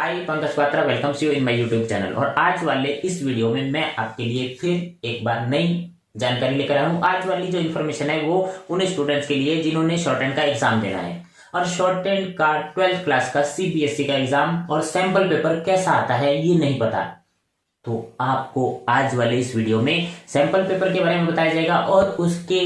Hi Pankaj Patra welcomes you in my YouTube channel. और आज वाले इस वीडियो में मैं आपके लिए फिर एक बार नई जानकारी लेकर आया हूँ। आज वाली जो इन्फॉर्मेशन है वो उन स्टूडेंट्स के लिए जिन्होंने शॉर्ट हैंड का एग्जाम देना है और शॉर्ट हैंड का 12th क्लास का सीबीएसई का एग्जाम और सैंपल पेपर कैसा आता है ये नहीं पता, तो आपको आज वाले इस वीडियो में सैंपल पेपर के बारे में बताया जाएगा और उसके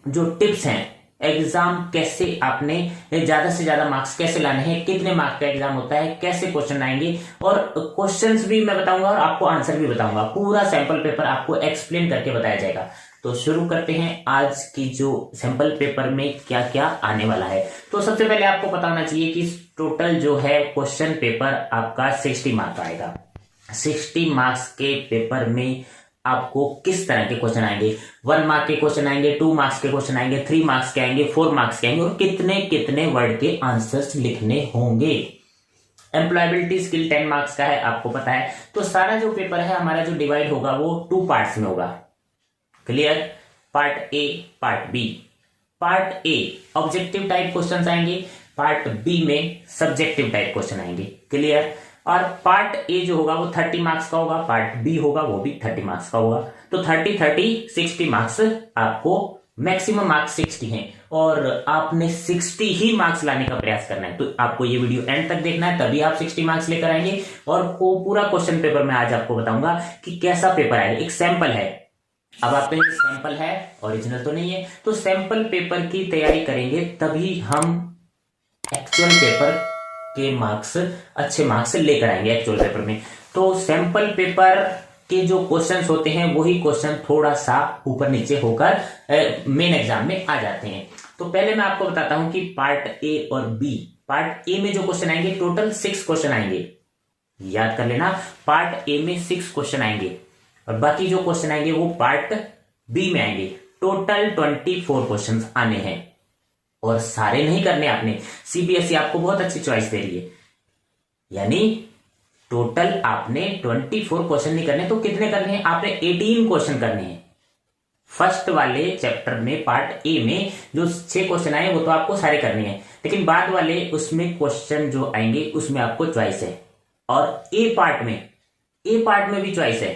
जो टिप्स हैं, एग्जाम कैसे आपने ज्यादा से ज्यादा मार्क्स कैसे लाने हैं, कितने मार्क्स का एग्जाम होता है, कैसे क्वेश्चन आएंगे और क्वेश्चंस भी मैं बताऊंगा और आपको आंसर भी बताऊंगा। पूरा सैंपल पेपर आपको एक्सप्लेन करके बताया जाएगा। तो शुरू करते हैं आज की जो सैंपल पेपर में क्या क्या आने वाला है। तो सबसे पहले आपको पता होना चाहिए कि टोटल जो है क्वेश्चन पेपर आपका 60 मार्क्स का आएगा। 60 मार्क्स के पेपर में आपको किस तरह के क्वेश्चन आएंगे, 1 मार्क के क्वेश्चन आएंगे, 2 मार्क्स के क्वेश्चन आएंगे, 3 मार्क्स के आएंगे, 4 मार्क्स के आएंगे और कितने कितने वर्ड के आंसर्स लिखने होंगे। एम्प्लॉयबिलिटी स्किल 10 मार्क्स का है, आपको पता है। तो सारा जो पेपर है हमारा जो डिवाइड होगा वो 2 पार्ट्स में होगा। Clear? Part A, part B. Part A objective type question आएंगे, पार्ट बी में सब्जेक्टिव टाइप क्वेश्चन आएंगे। क्लियर? और पार्ट ए जो होगा वो 30 मार्क्स का होगा, पार्ट बी होगा वो भी 30 मार्क्स का होगा। तो 60 मार्क्स आपको, मैक्सिमम मार्क्स 60 हैं और आपने 60 ही मार्क्स लाने का प्रयास करना है। तो आपको ये वीडियो एंड तक देखना है, तभी आप 60 मार्क्स लेकर आएंगे। और वो पूरा क्वेश्चन पेपर मैं आज आपको बताऊंगा कि कैसा पेपर आएगा। एक सैंपल है, अब आप कहेंगे सैंपल है, ओरिजिनल तो नहीं है। तो सैंपल पेपर की तैयारी करेंगे तभी हम एक्चुअल पेपर के मार्क्स, अच्छे मार्क्स लेकर आएंगे एक्चुअल पेपर में। तो सैंपल पेपर के जो क्वेश्चंस होते हैं वही क्वेश्चन थोड़ा सा ऊपर नीचे होकर मेन एग्जाम में आ जाते हैं। तो पहले मैं आपको बताता हूं कि पार्ट ए और बी। पार्ट ए में जो क्वेश्चन आएंगे टोटल 6 क्वेश्चन आएंगे, याद कर लेना। पार्ट ए में 6 क्वेश्चन आएंगे और बाकी जो क्वेश्चन आएंगे वो पार्ट बी में आएंगे। टोटल 24 क्वेश्चन आने हैं और सारे नहीं करने आपने। सीबीएसई आपको बहुत अच्छी चॉइस दे रही है, यानी टोटल आपने 24 क्वेश्चन नहीं करने। तो कितने करने हैं आपने? 18 क्वेश्चन करने हैं। फर्स्ट वाले चैप्टर में पार्ट ए में जो 6 क्वेश्चन आए वो तो आपको सारे करने हैं, लेकिन बाद वाले उसमें क्वेश्चन जो आएंगे उसमें आपको चॉइस है। और ए पार्ट में भी चॉइस है,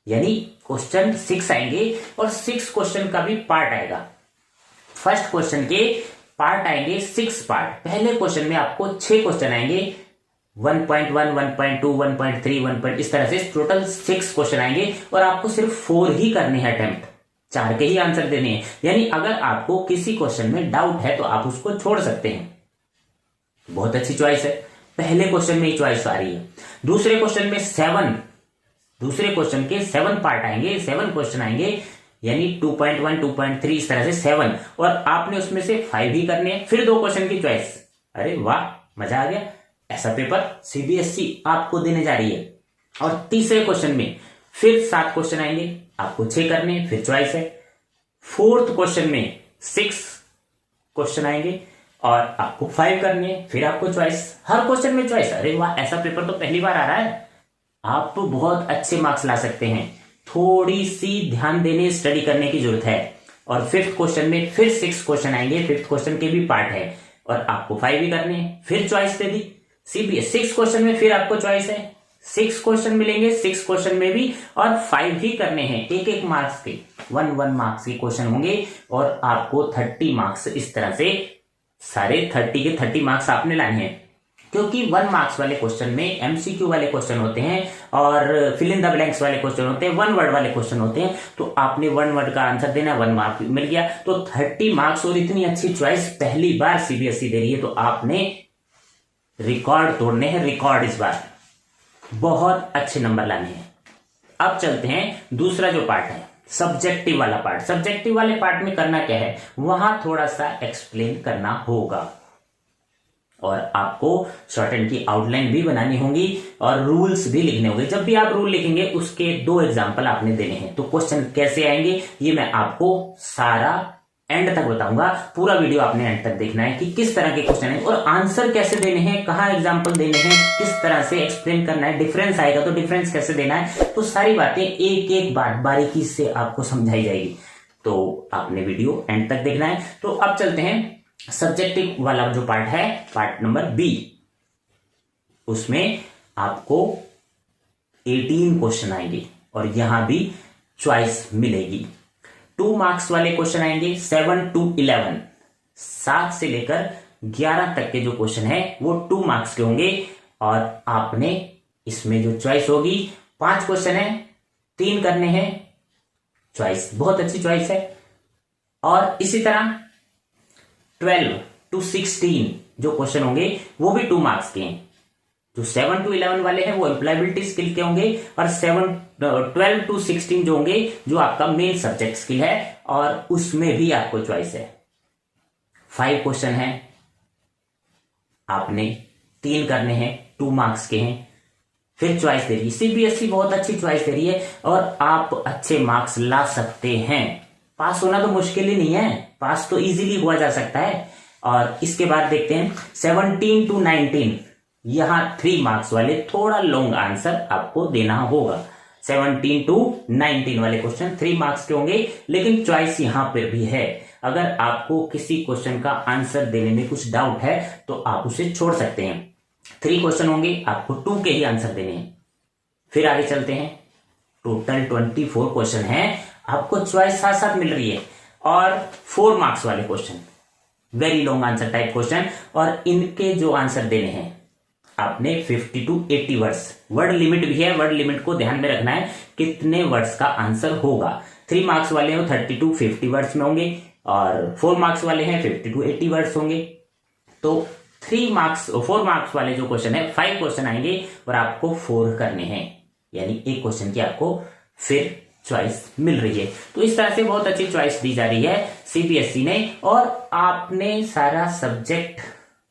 यानी क्वेश्चन 6 आएंगे और 6 क्वेश्चन का भी पार्ट आएगा। फर्स्ट क्वेश्चन के पार्ट आएंगे 6 पार्ट। पहले क्वेश्चन में आपको 6 क्वेश्चन आएंगे, 1.1, 1.2, 1.3, 1. इस तरह से टोटल 6 क्वेश्चन आएंगे और आपको सिर्फ 4 ही करने हैं अटेम्प्ट, 4 के ही आंसर देने हैं। यानी अगर आपको किसी क्वेश्चन में डाउट है तो आप उसको छोड़ सकते हैं। बहुत अच्छी चॉइस है, पहले क्वेश्चन में ही चॉइस आ रही है। दूसरे क्वेश्चन में 7, दूसरे क्वेश्चन के 7 पार्ट आएंगे, 7 क्वेश्चन आएंगे, यानी 2.1, 2.3 इस तरह से 7 और आपने उसमें से 5 ही करने हैं। फिर 2 क्वेश्चन की चॉइस। अरे वाह, मजा आ गया। ऐसा पेपर सीबीएसई आपको देने जा रही है। और तीसरे क्वेश्चन में फिर 7 क्वेश्चन आएंगे, आपको 6 करने हैं, फिर चॉइस है। फोर्थ क्वेश्चन में 6 क्वेश्चन आएंगे और आपको 5 करने हैं, फिर आपको चॉइस। हर क्वेश्चन में चॉइस। अरे वाह, ऐसा पेपर तो पहली बार आ रहा है। आप बहुत अच्छे मार्क्स ला सकते हैं, थोड़ी सी ध्यान देने, स्टडी करने की जरूरत है। और 5th क्वेश्चन में फिर 6 क्वेश्चन आएंगे, 5th क्वेश्चन के भी पार्ट है और आपको 5 ही करने हैं, फिर चॉइस दे दी। सीबीएस 6 क्वेश्चन में फिर आपको चॉइस है, 6 क्वेश्चन मिलेंगे, 6 क्वेश्चन में भी और 5 ही करने हैं। एक मार्क्स के 1 मार्क्स के क्वेश्चन होंगे और आपको 30 मार्क्स, इस तरह से सारे 30 के 30 मार्क्स आपने लाने हैं। क्योंकि 1 मार्क्स वाले क्वेश्चन में एमसीक्यू वाले क्वेश्चन होते हैं और फिल इन द ब्लैंक्स वाले क्वेश्चन होते हैं, 1 वर्ड वाले क्वेश्चन होते हैं। तो आपने 1 वर्ड का आंसर देना, 1 मार्क मिल गया, तो 30 मार्क्स। और इतनी अच्छी चॉइस पहली बार सीबीएसई दे रही है, तो आपने रिकॉर्ड तोड़ने हैं, रिकॉर्ड इस बार बहुत अच्छे नंबर लाने हैं। अब चलते हैं दूसरा जो पार्ट है, सब्जेक्टिव वाला पार्ट। सब्जेक्टिव वाले पार्ट में करना क्या है, वहां थोड़ा सा एक्सप्लेन करना होगा और आपको शॉर्ट हैंड की आउटलाइन भी बनानी होगी और रूल्स भी लिखने होंगे। जब भी आप रूल लिखेंगे उसके 2 एग्जांपल आपने देने हैं। तो क्वेश्चन कैसे आएंगे ये मैं आपको सारा एंड तक बताऊंगा। पूरा वीडियो आपने एंड तक देखना है कि किस तरह के क्वेश्चन है और आंसर कैसे देने हैं, कहां एग्जांपल देने हैं, किस तरह से एक्सप्लेन करना है, डिफरेंस आएगा तो डिफरेंस कैसे देना है। तो सारी बातें एक एक बात बारीकी से आपको समझाई जाएगी। तो आपने वीडियो एंड तक देखना है। तो अब चलते हैं सब्जेक्टिव वाला जो पार्ट है, पार्ट नंबर बी। उसमें आपको 18 क्वेश्चन आएंगे और यहां भी चॉइस मिलेगी। 2 मार्क्स वाले क्वेश्चन आएंगे 7 to 11, 7 से लेकर 11 तक के जो क्वेश्चन है वो 2 मार्क्स के होंगे और आपने इसमें जो चॉइस होगी 5 क्वेश्चन है, 3 करने हैं, चॉइस बहुत अच्छी चॉइस है। और इसी तरह 12 to 16 जो क्वेश्चन होंगे वो भी 2 मार्क्स के हैं। जो 7 to 11 वाले हैं वो एम्प्लॉयबिलिटी स्किल के होंगे और 12 to 16 जो होंगे जो आपका मेन सब्जेक्ट स्किल है और उसमें भी आपको चॉइस है। 5 क्वेश्चन है, आपने 3 करने हैं, 2 मार्क्स के हैं, फिर चॉइस दे रही है। सीबीएसई बहुत अच्छी चॉइस दे रही है और आप अच्छे मार्क्स ला सकते हैं। पास होना तो मुश्किल ही नहीं है, पास तो इजीली हुआ जा सकता है। और इसके बाद देखते हैं 17 to 19, यहां 3 मार्क्स वाले थोड़ा लॉन्ग आंसर आपको देना होगा। 17 to 19 वाले क्वेश्चन 3 मार्क्स के होंगे, लेकिन चॉइस यहां पर भी है। अगर आपको किसी क्वेश्चन का आंसर देने में कुछ डाउट है तो आप उसे छोड़ सकते हैं। 3 क्वेश्चन होंगे, आपको 2 के ही आंसर देने हैं। फिर आगे चलते हैं, टोटल 24 क्वेश्चन है, आपको चॉइस साथ साथ मिल रही है और 4 मार्क्स वाले question, very long answer type question, और इनके जो आंसर देने हैं आपने 50 to 80 वर्ड्स, वर्ड लिमिट भी है, वर्ड लिमिट को ध्यान में रखना है कितने वर्ड्स का आंसर होगा। 3 मार्क्स वाले हैं 30 to 50 वर्ड्स में होंगे और 4 मार्क्स वाले हैं 50 to 80 वर्ड्स होंगे। तो 4 मार्क्स वाले जो क्वेश्चन है 5 क्वेश्चन आएंगे और आपको 4 करने हैं, यानी एक क्वेश्चन की आपको फिर चॉइस मिल रही है। तो इस तरह से बहुत अच्छी चॉइस दी जा रही है सीबीएसई ने, और आपने सारा सब्जेक्ट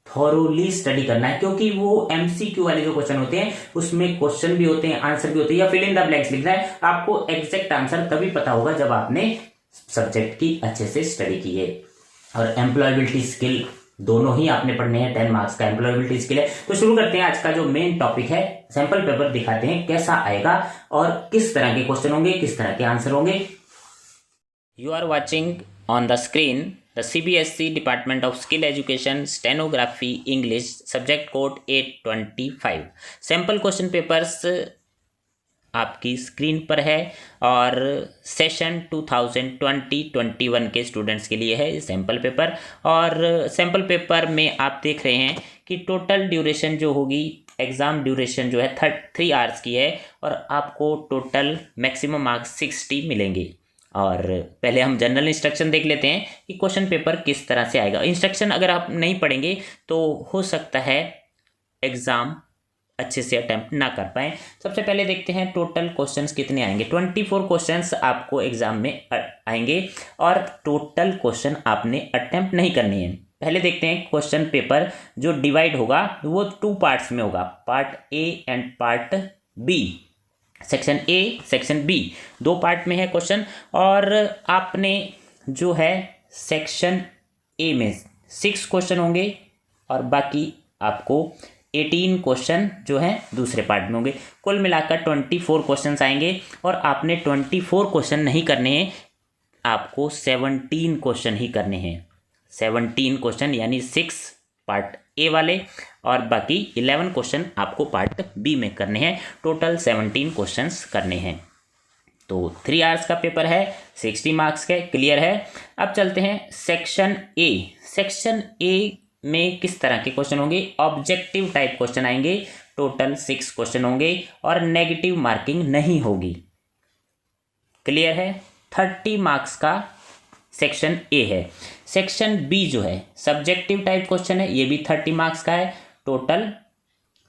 थॉरोली स्टडी करना है, क्योंकि वो एमसीक्यू वाले जो क्वेश्चन होते हैं उसमें क्वेश्चन भी होते हैं, आंसर भी होते हैं, या फिल इन द ब्लैंक्स लिखना है। आपको एग्जैक्ट आंसर तभी पता होगा जब आपने सब्जेक्ट की अच्छे से स्टडी की है। और एम्प्लॉयबिलिटी स्किल दोनों ही आपने पढ़ने हैं, 10 मार्क्स का एम्प्लॉयबिलिटी स्किल है। तो शुरू करते हैं आज का जो मेन टॉपिक है। सैंपल पेपर दिखाते हैं कैसा आएगा और किस तरह के क्वेश्चन होंगे, किस तरह के आंसर होंगे। You are watching on the screen the CBSE Department of Skill Education Stenography English Subject Code 825 sample question papers आपकी स्क्रीन पर है और सेशन 2020-21 के स्टूडेंट्स के लिए है सैम्पल पेपर। और सैम्पल पेपर में आप देख रहे हैं कि टोटल ड्यूरेशन जो होगी, एग्ज़ाम ड्यूरेशन जो है 3 आवर्स की है और आपको टोटल मैक्सिमम मार्क्स 60 मिलेंगे। और पहले हम जनरल इंस्ट्रक्शन देख लेते हैं कि क्वेश्चन पेपर किस तरह से आएगा। इंस्ट्रक्शन अगर आप नहीं पढ़ेंगे तो हो सकता है एग्ज़ाम अच्छे से अटेम्प्ट ना कर पाएँ। सबसे पहले देखते हैं टोटल क्वेश्चंस कितने आएंगे। 24 क्वेश्चंस आपको एग्ज़ाम में आएंगे और टोटल क्वेश्चन आपने अटेम्प्ट नहीं करनी है। पहले देखते हैं क्वेश्चन पेपर जो डिवाइड होगा वो 2 पार्ट्स में होगा, part A and part B. Section A, section B, 2 part में है क्वेश्चन। और आपने जो है सेक्शन ए में 6 क्वेश्चन होंगे और बाकी आपको 18 क्वेश्चन जो हैं दूसरे पार्ट में होंगे। कुल मिलाकर 24 क्वेश्चन आएंगे और आपने 24 क्वेश्चन नहीं करने हैं, आपको 17 क्वेश्चन ही करने हैं। 17 क्वेश्चन यानी 6 पार्ट ए वाले और बाकी 11 क्वेश्चन आपको पार्ट बी में करने हैं। टोटल 17 क्वेश्चंस करने हैं। तो 3 आवर्स का पेपर है, 60 मार्क्स के, क्लियर है। अब चलते हैं सेक्शन ए। सेक्शन ए में किस तरह के क्वेश्चन होंगे? ऑब्जेक्टिव टाइप क्वेश्चन आएंगे, टोटल 6 क्वेश्चन होंगे और नेगेटिव मार्किंग नहीं होगी, क्लियर है। 30 मार्क्स का सेक्शन ए है। सेक्शन बी जो है सब्जेक्टिव टाइप क्वेश्चन है, ये भी 30 मार्क्स का है। टोटल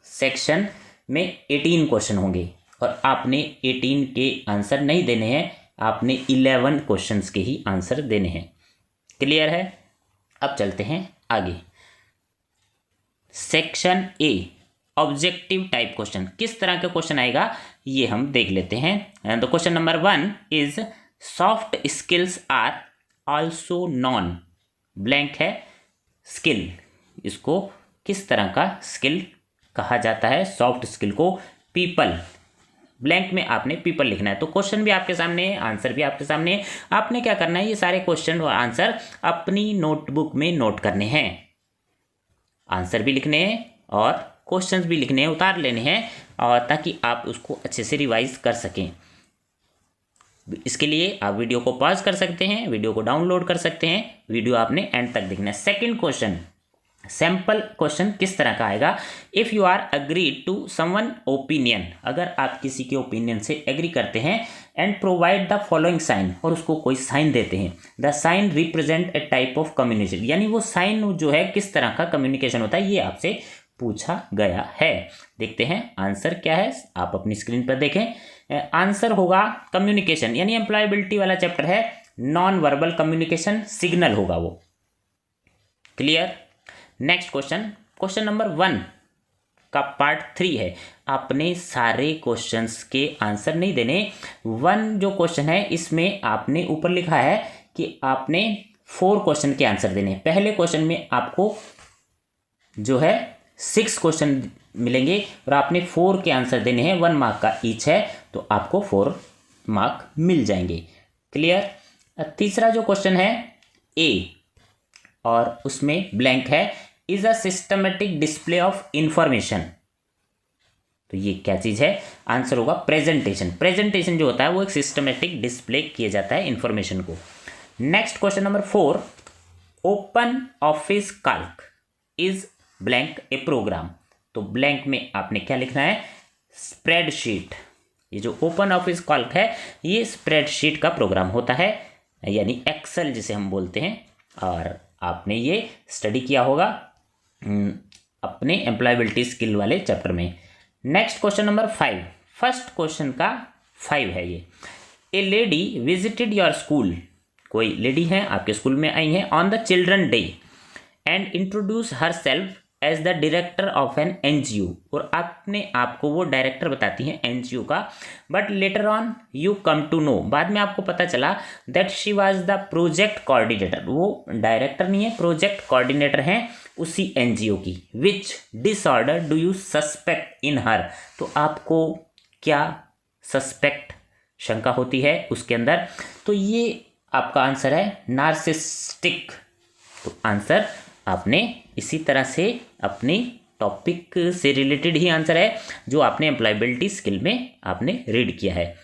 सेक्शन में 18 क्वेश्चन होंगे और आपने 18 के आंसर नहीं देने हैं, आपने 11 क्वेश्चंस के ही आंसर देने हैं, क्लियर है। अब चलते हैं आगे। Section A objective type question, किस तरह का क्वेश्चन आएगा ये हम देख लेते हैं। तो question number 1 is soft skills are also non blank है स्किल। इसको किस तरह का स्किल कहा जाता है? सॉफ्ट स्किल को पीपल, ब्लैंक में आपने पीपल लिखना है। तो क्वेश्चन भी आपके सामने है, आंसर भी आपके सामने है। आपने क्या करना है, ये सारे क्वेश्चन और आंसर अपनी नोटबुक में नोट करने हैं। आंसर भी लिखने हैं और क्वेश्चंस भी लिखने हैं, उतार लेने हैं, और ताकि आप उसको अच्छे से रिवाइज कर सकें। इसके लिए आप वीडियो को पॉज कर सकते हैं, वीडियो को डाउनलोड कर सकते हैं, वीडियो आपने एंड तक देखना है। सेकंड क्वेश्चन, सैंपल क्वेश्चन किस तरह का आएगा? If you are agreed to someone opinion, अगर आप किसी के ओपिनियन से एग्री करते हैं, and provide the following sign, और उसको कोई साइन देते हैं, the sign represent a type of communication, यानी वो साइन जो है किस तरह का कम्युनिकेशन होता है, ये आपसे पूछा गया है। देखते हैं आंसर क्या है, आप अपनी स्क्रीन पर देखें। आंसर होगा कम्युनिकेशन, यानी एम्प्लॉयबिलिटी वाला चैप्टर है, नॉन वर्बल कम्युनिकेशन, सिग्नल होगा वो। Clear? Next question, question number 1 का पार्ट 3 है। आपने सारे क्वेश्चंस के आंसर नहीं देने। 1 जो क्वेश्चन है इसमें आपने ऊपर लिखा है कि आपने 4 क्वेश्चन के आंसर देने। पहले क्वेश्चन में आपको जो है 6 क्वेश्चन मिलेंगे और आपने 4 के आंसर देने हैं, 1 मार्क का ईच है, तो आपको 4 मार्क मिल जाएंगे। क्लियर? तीसरा जो क्वेश्चन है ए, और उसमें ब्लैंक है, is a systematic display of information, तो ये क्या चीज है? आंसर होगा प्रेजेंटेशन। प्रेजेंटेशन जो होता है वो एक सिस्टमेटिक डिस्प्ले किया जाता है इंफॉर्मेशन को। Next question number 4, open office calc is blank a program, तो ब्लैंक में आपने क्या लिखना है? स्प्रेडशीट। ये जो ओपन ऑफिस कैल्क है ये स्प्रेडशीट का प्रोग्राम होता है, यानी एक्सेल जिसे हम बोलते हैं, और आपने ये स्टडी किया होगा अपने एम्प्लॉयबिलिटी स्किल वाले चैप्टर में। Next question number 5, first question का 5 है ये। A lady visited your school, कोई लेडी है आपके स्कूल में आई हैं, on the children day and introduce herself as the director of an NGO, और अपने आप को वो डायरेक्टर बताती हैं एनजीओ का, but later on you come to know, बाद में आपको पता चला that she was the project coordinator, वो डायरेक्टर नहीं है, प्रोजेक्ट कोऑर्डिनेटर हैं उसी एनजीओ की। Which disorder do you suspect in her, तो आपको क्या सस्पेक्ट, शंका होती है उसके अंदर? तो ये आपका आंसर है नार्सिसिस्टिक। तो आंसर आपने इसी तरह से अपने टॉपिक से रिलेटेड ही आंसर है जो आपने एम्प्लॉयबिलिटी स्किल में आपने रीड किया है।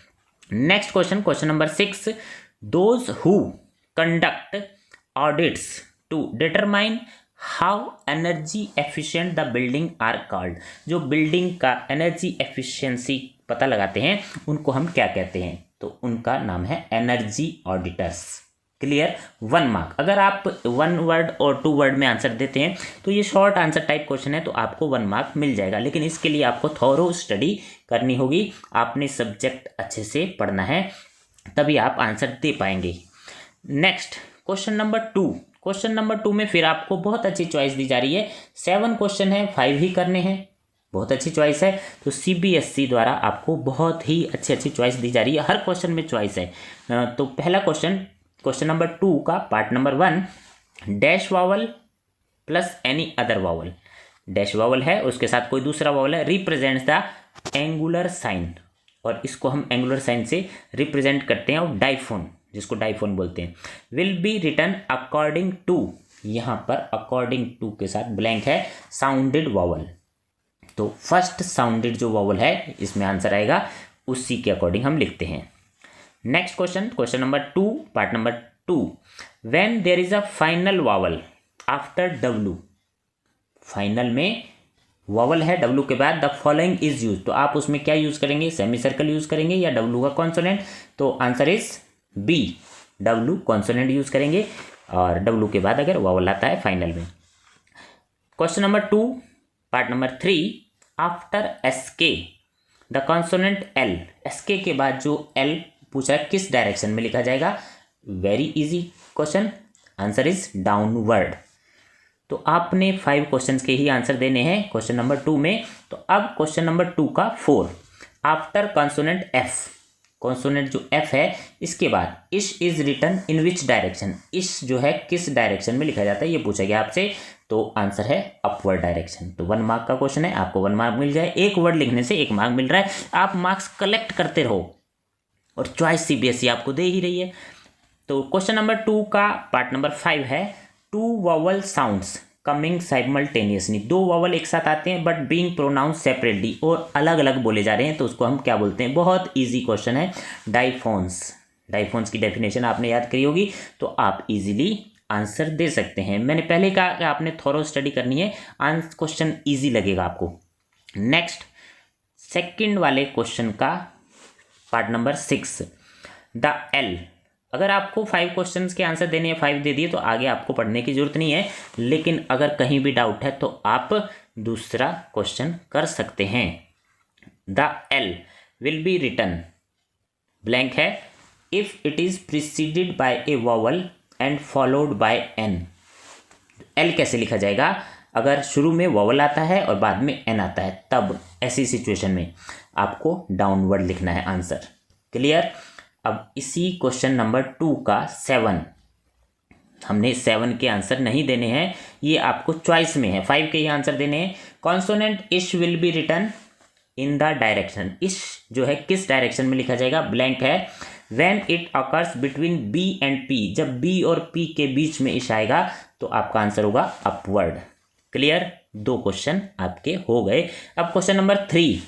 Next question, question number 6, those who conduct audits to determine how energy efficient the building are called, जो बिल्डिंग का एनर्जी एफिशिएंसी पता लगाते हैं उनको हम क्या कहते हैं? तो उनका नाम है एनर्जी ऑडिटर्स। क्लियर? 1 मार्क। अगर आप 1 वर्ड और 2 वर्ड में आंसर देते हैं तो ये शॉर्ट आंसर टाइप क्वेश्चन है, तो आपको 1 मार्क मिल जाएगा, लेकिन इसके लिए आपको थॉरो स्टडी करनी होगी, आपने सब्जेक्ट अच्छे से पढ़ना है, तभी आप आंसर दे पाएंगे। Next question number 2, question number 2 में फिर आपको बहुत अच्छी चॉइस दी जा रही है। 7 क्वेश्चन है, 5 ही करने हैं, बहुत अच्छी चॉइस है। तो सीबीएसई द्वारा आपको बहुत ही अच्छी अच्छी चॉइस दी जा रही है, हर क्वेश्चन में चॉइस है। तो पहला क्वेश्चन, क्वेश्चन नंबर 2 का part number 1, dash vowel plus any other vowel, dash vowel है उसके साथ कोई दूसरा वावल है, रिप्रेजेंट्स द एंगुलर साइन, और इसको हम एंगुलर साइन से रिप्रेजेंट करते हैं, और डाइफोन, जिसको डाइफोन बोलते हैं, will be written according to, यहाँ पर अकॉर्डिंग टू के साथ ब्लैंक है, साउंडेड वावल, तो फर्स्ट साउंडेड जो वावल है इसमें आंसर आएगा, उसी के अकॉर्डिंग हम लिखते हैं। Next question, question number 2 part number 2, when there is a final vowel after W, final में वावल है डब्ल्यू के बाद, द फॉलोइंग इज यूज, तो आप उसमें क्या यूज करेंगे? सेमी सर्कल यूज करेंगे या डब्ल्यू का कॉन्सोनेंट? तो answer is B, W consonant use करेंगे, और डब्ल्यू के बाद अगर वावल आता है फाइनल में। Question number 2 part number 3, after SK the consonant L, SK के बाद जो एल पूछा है किस डायरेक्शन में लिखा जाएगा? Very easy question, answer is downward. तो आपने 5 क्वेश्चंस के ही आंसर देने हैं क्वेश्चन नंबर 2 में। तो अब क्वेश्चन नंबर 2 का 4, आफ्टर कॉन्सोनेंट एफ, कॉन्सोनेंट जो एफ है इसके बाद ish is written in which direction, ish जो है किस डायरेक्शन में लिखा जाता है ये पूछा गया आपसे, तो आंसर है अपवर्ड डायरेक्शन। तो 1 मार्क का क्वेश्चन है, आपको 1 मार्क मिल जाए, एक वर्ड लिखने से 1 मार्क मिल रहा है, आप मार्क्स कलेक्ट करते रहो, और चॉइस सीबीएसई आपको दे ही रही है। तो क्वेश्चन नंबर 2 का पार्ट नंबर 5 है, 2 वावल साउंड्स कमिंग साइमल्टेनियसली, दो वॉवल एक साथ आते हैं बट बीइंग प्रोनाउंस सेपरेटली, और अलग अलग बोले जा रहे हैं, तो उसको हम क्या बोलते हैं? बहुत इजी क्वेश्चन है, डाइफोन्स। डाइफोन्स की डेफिनेशन आपने याद करी होगी, तो आप इजीली आंसर दे सकते हैं। मैंने पहले कहा कि आपने थोरो स्टडी करनी है, क्वेश्चन इजी लगेगा आपको। नेक्स्ट, सेकंड वाले क्वेश्चन का पार्ट नंबर 6, द एल। अगर आपको 5 क्वेश्चंस के आंसर देने हैं, 5 दे दिए, तो आगे आपको पढ़ने की जरूरत नहीं है, लेकिन अगर कहीं भी डाउट है तो आप दूसरा क्वेश्चन कर सकते हैं। The L will be written, blank है, if it is preceded by a vowel and followed by N. L कैसे लिखा जाएगा? अगर शुरू में वॉवल आता है और बाद में एन आता है, तब ऐसी सिचुएशन में आपको डाउनवर्ड लिखना है आंसर। क्लियर? अब इसी क्वेश्चन नंबर 2 का 7, हमने 7 के आंसर नहीं देने हैं, ये आपको चॉइस में है, 5 के ही आंसर देने हैं। Consonant ish will be written in the direction, ish जो है किस डायरेक्शन में लिखा जाएगा? ब्लैंक है, when it occurs between B and P, जब बी और पी के बीच में इश आएगा तो आपका आंसर होगा अपवर्ड। क्लियर? 2 क्वेश्चन आपके हो गए। अब क्वेश्चन नंबर 3,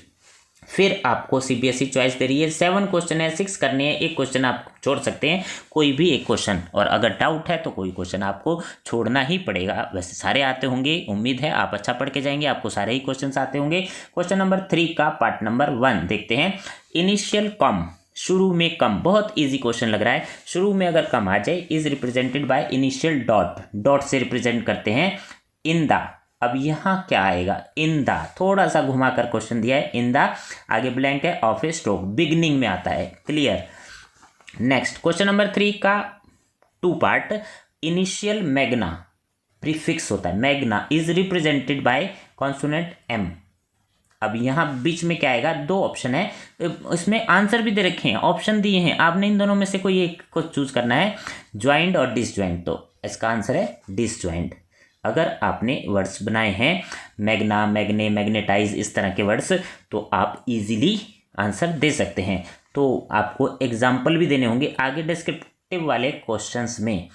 फिर आपको सीबीएसई चॉइस दे रही है, 7 क्वेश्चन है, 6 करने हैं, एक क्वेश्चन आप छोड़ सकते हैं, कोई भी एक क्वेश्चन, और अगर डाउट है तो कोई क्वेश्चन आपको छोड़ना ही पड़ेगा। वैसे सारे आते होंगे, उम्मीद है आप अच्छा पढ़ के जाएंगे, आपको सारे ही क्वेश्चन आते होंगे। क्वेश्चन नंबर 3 का पार्ट नंबर 1 देखते हैं। इनिशियल कम, शुरू में कम, बहुत इजी क्वेश्चन लग रहा है। शुरू में अगर कम आ जाए, is represented by initial dot, dot से रिप्रेजेंट करते हैं। इन द, अब यहाँ क्या आएगा? इन द, थोड़ा सा घुमाकर क्वेश्चन दिया है, इन द, आगे ब्लैंक है, ऑफ ए स्ट्रोक, बिगनिंग में आता है। क्लियर? नेक्स्ट, क्वेश्चन नंबर 3 का 2 पार्ट, इनिशियल मैग्ना, प्रीफिक्स होता है, magna is represented by consonant M. अब यहाँ बीच में क्या आएगा? 2 ऑप्शन है, इसमें आंसर भी दे रखे हैं, ऑप्शन दिए हैं, आपने इन दोनों में से कोई एक को चूज करना है, ज्वाइंट और डिसज्वाइंट, तो इसका आंसर है डिसज्वाइंट। अगर आपने वर्ड्स बनाए हैं मैग्ना, मैग्ने, मैग्नेटाइज, इस तरह के वर्ड्स, तो आप इजीली आंसर दे सकते हैं। तो आपको एग्जाम्पल भी देने होंगे आगे डिस्क्रिप्टिव वाले क्वेश्चंस में।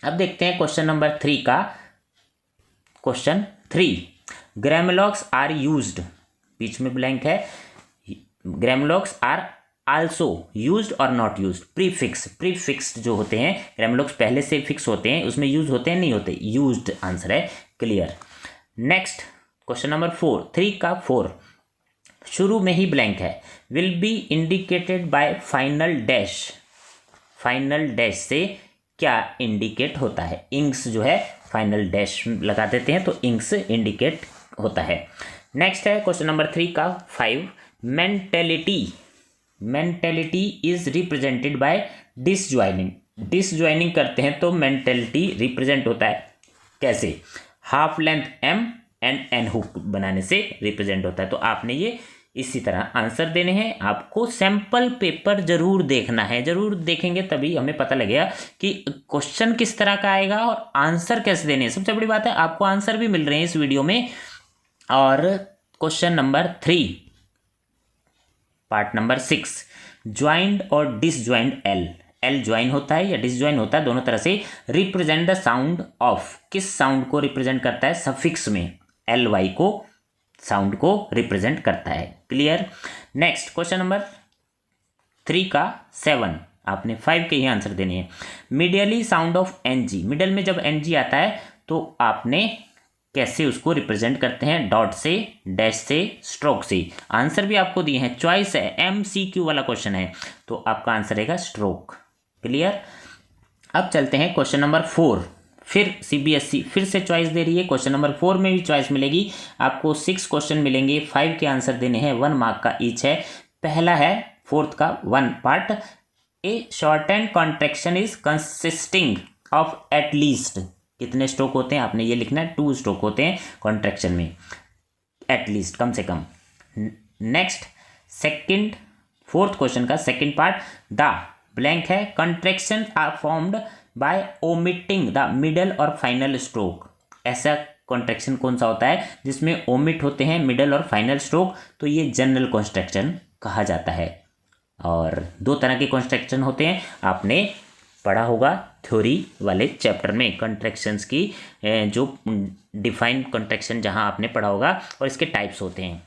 अब देखते हैं क्वेश्चन नंबर 3 का। क्वेश्चन 3, ग्रामोलॉग्स आर यूज्ड, बीच में ब्लैंक है, ग्रामोलॉग्स आर आल्सो यूज्ड और नॉट यूज्ड। प्रीफिक्स, प्रीफिक्स जो होते हैं, ग्रामोलॉग्स पहले से फिक्स होते हैं, उसमें यूज होते हैं, नहीं होते, यूज्ड आंसर है। क्लियर? नेक्स्ट, क्वेश्चन नंबर 4, 3 का 4, शुरू में ही ब्लैंक है, will be indicated by final dash. Final dash से क्या इंडिकेट होता है? इंक्स जो है फाइनल डैश लगा देते हैं, तो इंक्स इंडिकेट होता है। नेक्स्ट है क्वेश्चन नंबर 3 का 5, mentality, mentality is represented by disjoining. Disjoining करते हैं तो मेंटेलिटी रिप्रेजेंट होता है कैसे? Half length M and N hook बनाने से रिप्रेजेंट होता है। तो आपने ये इसी तरह आंसर देने हैं। आपको सैंपल पेपर जरूर देखना है, जरूर देखेंगे तभी हमें पता लगेगा कि क्वेश्चन किस तरह का आएगा और आंसर कैसे देने हैं। सबसे बड़ी बात है आपको आंसर भी मिल रहे हैं इस वीडियो में। और question number 3 part number 6, joint और डिसज्वाइंट एल। एल ज्वाइन होता है या डिसज्वाइन होता है, दोनों तरह से। रिप्रेजेंट द साउंड ऑफ, किस साउंड को रिप्रेजेंट करता है? सफिक्स में एल वाई को, साउंड को रिप्रेजेंट करता है। क्लियर? नेक्स्ट क्वेश्चन नंबर 3 का 7, आपने 5 के ही आंसर देने हैं। मिडियली साउंड ऑफ एनजी, मिडल में जब एनजी आता है तो आपने कैसे उसको रिप्रेजेंट करते हैं? डॉट से, डैश से, स्ट्रोक से। आंसर भी आपको दिए हैं, चॉइस है, MCQ वाला क्वेश्चन है, तो आपका आंसर रहेगा स्ट्रोक। क्लियर? अब चलते हैं क्वेश्चन नंबर 4। फिर CBSE फिर से चॉइस दे रही है। क्वेश्चन नंबर 4 में भी चॉइस मिलेगी आपको। 6 क्वेश्चन मिलेंगे, 5 के आंसर देने हैं, 1 मार्क का ईच है। पहला है 4th का 1 part, A short and contraction is consisting of at least. कितने स्ट्रोक होते हैं आपने ये लिखना है, 2 स्ट्रोक होते हैं कॉन्ट्रैक्शन में, एटलीस्ट, कम से कम। नेक्स्ट 4th क्वेश्चन का 2nd पार्ट, द ब्लैंक है, contraction are formed by omitting the middle और फाइनल स्ट्रोक। ऐसा कॉन्ट्रैक्शन कौन सा होता है जिसमें ओमिट होते हैं मिडल और फाइनल स्ट्रोक? तो ये जनरल कॉन्ट्रैक्शन कहा जाता है। और 2 तरह के कॉन्ट्रैक्शन होते हैं, आपने पढ़ा होगा थ्योरी वाले चैप्टर में, कंट्रैक्शंस की जो डिफाइन कंट्रैक्शन जहां आपने पढ़ा होगा और इसके टाइप्स होते हैं।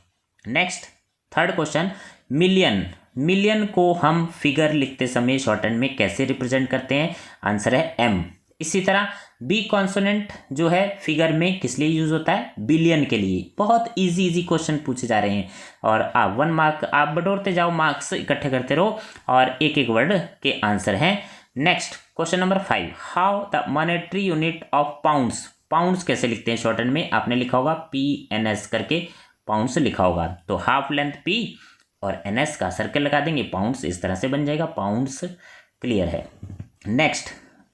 Next third question, million. Million को हम फिगर लिखते समय शॉर्ट हैंड में कैसे रिप्रेजेंट करते हैं? आंसर है एम। इसी तरह बी कॉन्सोनेंट जो है फिगर में किस लिए यूज होता है? बिलियन के लिए। बहुत इजी क्वेश्चन पूछे जा रहे हैं और आप 1 मार्क आप बटोरते जाओ, मार्क्स इकट्ठे करते रहो और एक एक वर्ड के आंसर हैं। Next question number 5, how the monetary unit of pounds. Pounds कैसे लिखते हैं शॉर्ट हैंड में? आपने लिखा होगा PNS करके पाउंड्स लिखा होगा, तो हाफ लेंथ P और NS का सर्कल लगा देंगे, पाउंड्स इस तरह से बन जाएगा, पाउंड्स। क्लियर है। नेक्स्ट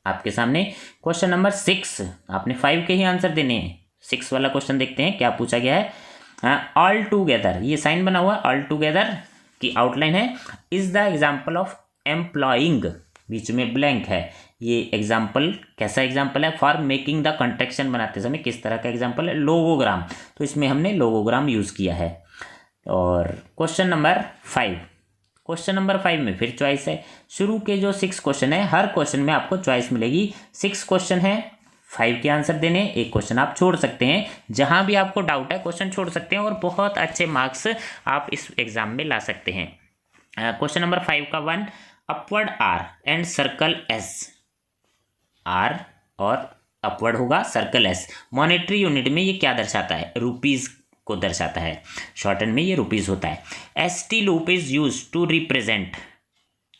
आपके सामने क्वेश्चन नंबर 6, आपने 5 के ही आंसर देने हैं। 6 वाला क्वेश्चन देखते हैं क्या पूछा गया है। ऑल टूगेदर, ये साइन बना हुआ ऑल टूगेदर की आउटलाइन है, is the example of employing, बीच में ब्लैंक है। ये एग्जाम्पल कैसा एग्जाम्पल है? फॉर मेकिंग द कंट्रैक्शन बनाते समय किस तरह का एग्जाम्पल है? लोगोग्राम, तो इसमें हमने लोगोग्राम यूज किया है। और क्वेश्चन नंबर 5, क्वेश्चन नंबर 5 में फिर चॉइस है। शुरू के जो 6 क्वेश्चन है, हर क्वेश्चन में आपको चॉइस मिलेगी। 6 क्वेश्चन है, 5 के आंसर देने, एक क्वेश्चन आप छोड़ सकते हैं, जहां भी आपको डाउट है क्वेश्चन छोड़ सकते हैं और बहुत अच्छे मार्क्स आप इस एग्जाम में ला सकते हैं। क्वेश्चन नंबर 5 का 1, upward R and circle S. R और अपवर्ड होगा, सर्कल एस। मॉनेटरी यूनिट में ये क्या दर्शाता है? रुपीज को दर्शाता है, शॉर्ट हैंड में ये रुपीज होता है। ST loop is use to represent.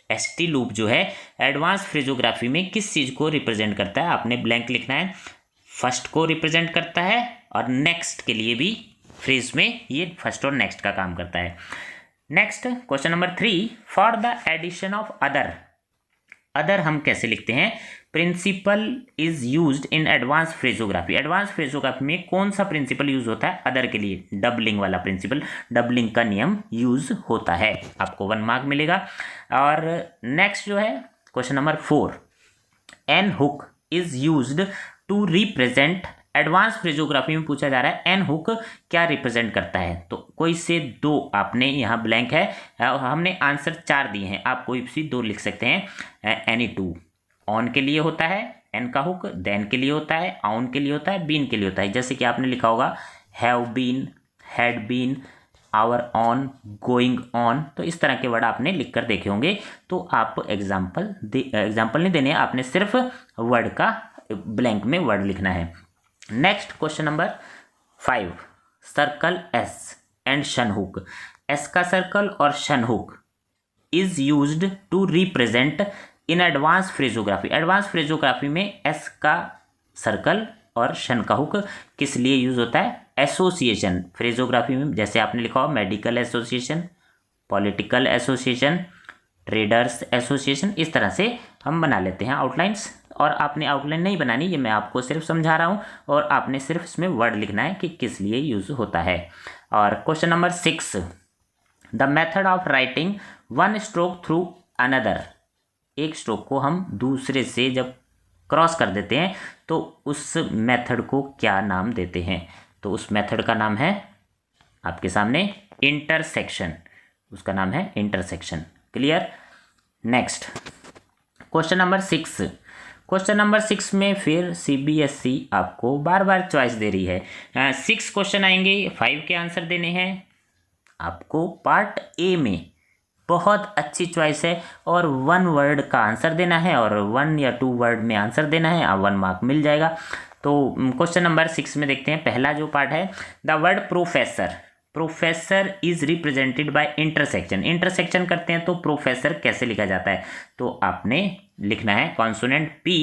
ST loop जो है एडवांस फ्रेजोग्राफी में किस चीज को रिप्रेजेंट करता है? आपने ब्लैंक लिखना है। फर्स्ट को रिप्रेजेंट करता है और नेक्स्ट के लिए भी फ्रेज में ये फर्स्ट और नेक्स्ट का काम करता है। Next question number 3, for the addition of other. Other हम कैसे लिखते हैं? Principle is used in advance phraseography. Advance phraseography में कौन सा प्रिंसिपल यूज होता है अदर के लिए? डबलिंग वाला प्रिंसिपल, डबलिंग का नियम यूज होता है। आपको 1 मार्क मिलेगा। और नेक्स्ट जो है question number 4, N hook is used to represent. Advance phraseography में पूछा जा रहा है एन हुक क्या रिप्रेजेंट करता है? तो कोई से 2 आपने यहाँ ब्लैंक है, हमने आंसर 4 दिए हैं, आप कोई भी 2 लिख सकते हैं। एनी 2 ऑन के लिए होता है एन का हुक, देन के लिए होता है, ऑन के लिए होता है, बीन के लिए होता है। जैसे कि आपने लिखा होगा have been, had been, hour on, going on, तो इस तरह के वर्ड आपने लिखकर देखे होंगे। तो आप एग्जाम्पल नहीं देने, आपने सिर्फ वर्ड का ब्लैंक में वर्ड लिखना है। Next question number 5, circle S and shun hook. S का सर्कल और shun hook is used to represent in advance phraseography. Advance phraseography में एस का सर्कल और शन का हुक किस लिए यूज होता है? एसोसिएशन। फ्रेजोग्राफी में जैसे आपने लिखा हो medical association, political association, traders association, इस तरह से हम बना लेते हैं आउटलाइंस। और आपने आउटलाइन नहीं बनानी, ये मैं आपको सिर्फ समझा रहा हूँ और आपने सिर्फ इसमें वर्ड लिखना है कि किस लिए यूज होता है। और question number 6, the method of writing 1 stroke through another. एक स्ट्रोक को हम दूसरे से जब क्रॉस कर देते हैं तो उस मेथड को क्या नाम देते हैं? तो उस मेथड का नाम है आपके सामने इंटरसेक्शन, उसका नाम है intersection. Clear. Next question number 6, question number 6 में फिर CBSE आपको बार बार चॉइस दे रही है। 6 क्वेश्चन आएंगे, 5 के आंसर देने हैं आपको। पार्ट ए में बहुत अच्छी चॉइस है और 1 वर्ड का आंसर देना है और 1 या 2 वर्ड में आंसर देना है, 1 मार्क मिल जाएगा। तो क्वेश्चन नंबर 6 में देखते हैं, पहला जो पार्ट है, the word professor. Professor is represented bye intersection. Intersection करते हैं तो प्रोफेसर कैसे लिखा जाता है? तो आपने लिखना है कॉन्सोनेंट P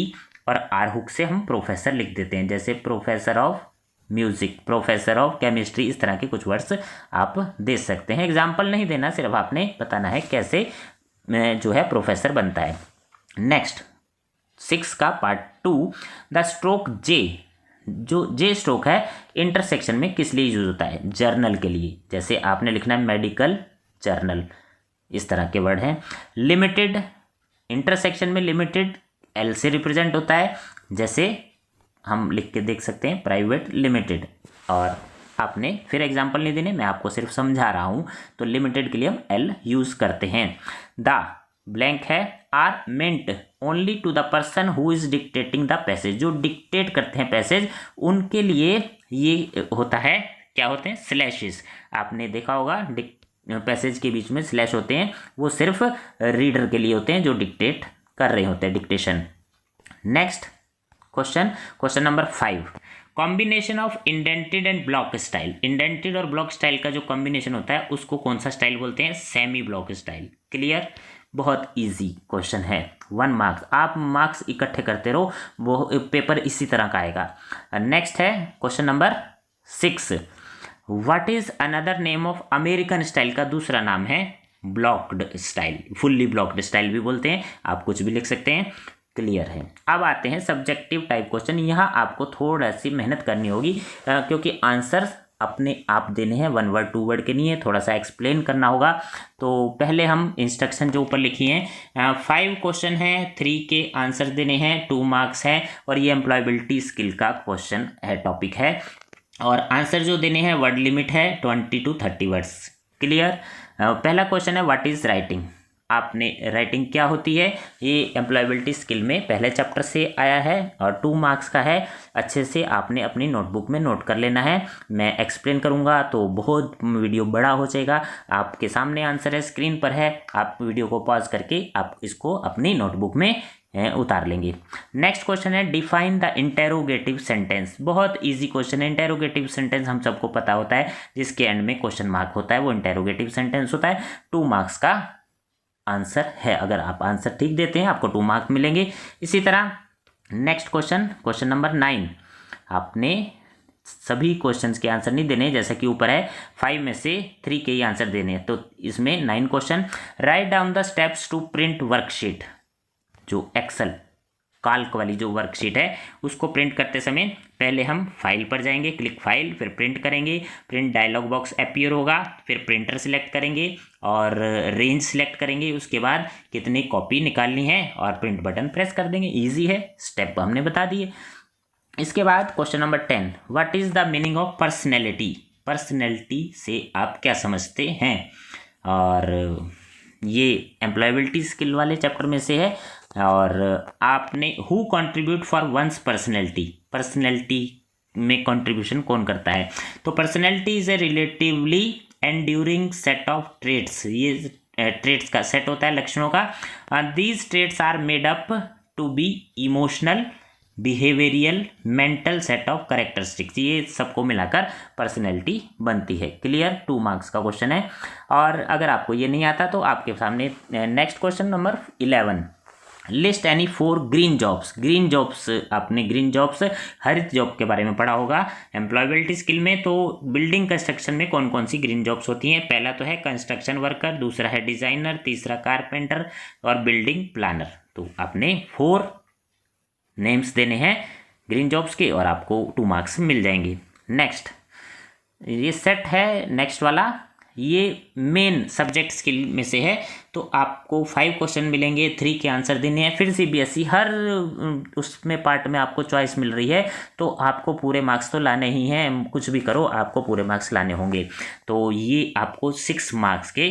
और R हुक से हम प्रोफेसर लिख देते हैं, जैसे professor of music, professor of chemistry, इस तरह के कुछ वर्ड्स आप दे सकते हैं। एग्जाम्पल नहीं देना, सिर्फ आपने बताना है कैसे जो है प्रोफेसर बनता है। नेक्स्ट 6 का पार्ट 2, द स्ट्रोक J। जो J स्ट्रोक है इंटरसेक्शन में किस लिए यूज होता है? जर्नल के लिए, जैसे आपने लिखना है मेडिकल जर्नल, इस तरह के वर्ड हैं। लिमिटेड, इंटरसेक्शन में लिमिटेड L से रिप्रेजेंट होता है, जैसे हम लिख के देख सकते हैं प्राइवेट लिमिटेड। और आपने फिर एग्जांपल नहीं देने, मैं आपको सिर्फ समझा रहा हूं। तो लिमिटेड के लिए हम L यूज करते हैं। द ब्लैंक है, are meant only to the person who is dictating the passage. जो डिक्टेट करते हैं पैसेज उनके लिए ये होता है, क्या होते हैं, स्लैशेस। आपने देखा होगा पैसेज के बीच में स्लैश होते हैं, वो सिर्फ रीडर के लिए होते हैं जो डिक्टेट कर रहे होते हैं, dictation. Next question number 5, combination of indented and block style. Indented और ब्लॉक स्टाइल का जो कॉम्बिनेशन होता है उसको कौन सा स्टाइल बोलते हैं, सेमी ब्लॉक स्टाइल। क्लियर, बहुत इजी क्वेश्चन है, 1 मार्क्स। आप मार्क्स इकट्ठे करते रहो, वो पेपर इसी तरह का आएगा। नेक्स्ट है question number 6, what is another name of American style का दूसरा नाम है blocked style, fully blocked style भी बोलते हैं, आप कुछ भी लिख सकते हैं। क्लियर है। अब आते हैं सब्जेक्टिव टाइप क्वेश्चन। यहाँ आपको थोड़ा सी मेहनत करनी होगी क्योंकि आंसर्स अपने आप देने हैं, 1 वर्ड 2 वर्ड के नहीं है, थोड़ा सा एक्सप्लेन करना होगा। तो पहले हम इंस्ट्रक्शन जो ऊपर लिखी हैं, 5 क्वेश्चन हैं, 3 के आंसर देने हैं, 2 मार्क्स है, और ये एम्प्लॉयबिलिटी स्किल का क्वेश्चन है, टॉपिक है, और आंसर जो देने हैं वर्ड लिमिट है 20 to 30 वर्ड्स। क्लियर। पहला क्वेश्चन है व्हाट इज राइटिंग। आपने राइटिंग क्या होती है, ये एम्प्लॉयबिलिटी स्किल में पहले चैप्टर से आया है और 2 मार्क्स का है। अच्छे से आपने अपनी नोटबुक में नोट कर लेना है, मैं एक्सप्लेन करूँगा तो बहुत वीडियो बड़ा हो जाएगा। आपके सामने आंसर है, स्क्रीन पर है, आप वीडियो को पॉज करके आप इसको अपनी नोटबुक में उतार लेंगे। नेक्स्ट क्वेश्चन है डिफाइन द इंटेरोगेटिव सेंटेंस। बहुत इजी क्वेश्चन है। इंटेरोगेटिव सेंटेंस हम सबको पता होता है, जिसके एंड में क्वेश्चन मार्क होता है वो इंटेरोगेटिव सेंटेंस होता है। 2 मार्क्स का आंसर है, अगर आप आंसर ठीक देते हैं आपको 2 मार्क्स मिलेंगे। इसी तरह नेक्स्ट क्वेश्चन नंबर 9, आपने सभी क्वेश्चंस के आंसर नहीं देने, जैसा कि ऊपर है 5 में से 3 के ही आंसर देने हैं। तो इसमें 9 question, write down the steps to print worksheet. जो एक्सेल काल्क वाली जो वर्कशीट है उसको प्रिंट करते समय पहले हम फाइल पर जाएंगे, क्लिक फाइल, फिर प्रिंट करेंगे, प्रिंट डायलॉग बॉक्स अपीयर होगा, फिर प्रिंटर सिलेक्ट करेंगे और रेंज सिलेक्ट करेंगे, उसके बाद कितनी कॉपी निकालनी है और प्रिंट बटन प्रेस कर देंगे। इजी है, स्टेप हमने बता दिए। इसके बाद question number 10, what is the meaning of personality. Personality से आप क्या समझते हैं, और ये एम्प्लॉयबिलिटी स्किल वाले चैप्टर में से है। और आपने who contribute for one's personality, personality में कंट्रीब्यूशन कौन करता है। तो personality is a relatively enduring set of traits. ये ट्रेट्स का सेट होता है, लक्षणों का। These traits are made up to be emotional, behavioural, mental set of characteristics. ये सबको मिलाकर पर्सनैलिटी बनती है। क्लियर, 2 मार्क्स का क्वेश्चन है। और अगर आपको ये नहीं आता तो आपके सामने next question number 11, list any 4 green jobs. Green jobs, आपने ग्रीन जॉब्स हरित जॉब के बारे में पढ़ा होगा एम्प्लॉयबिलिटी स्किल में। तो बिल्डिंग कंस्ट्रक्शन में कौन कौन सी ग्रीन जॉब्स होती हैं, पहला तो है कंस्ट्रक्शन वर्कर, दूसरा है डिजाइनर, तीसरा कारपेंटर और बिल्डिंग प्लानर। तो आपने 4 नेम्स देने हैं ग्रीन जॉब्स के और आपको 2 मार्क्स मिल जाएंगे। नेक्स्ट ये सेट है, नेक्स्ट वाला ये मेन सब्जेक्ट स्किल में से है। तो आपको 5 क्वेश्चन मिलेंगे, 3 के आंसर देने हैं। फिर CBSE हर उसमें पार्ट में आपको चॉइस मिल रही है, तो आपको पूरे मार्क्स तो लाने ही हैं, कुछ भी करो आपको पूरे मार्क्स लाने होंगे। तो ये आपको 6 मार्क्स के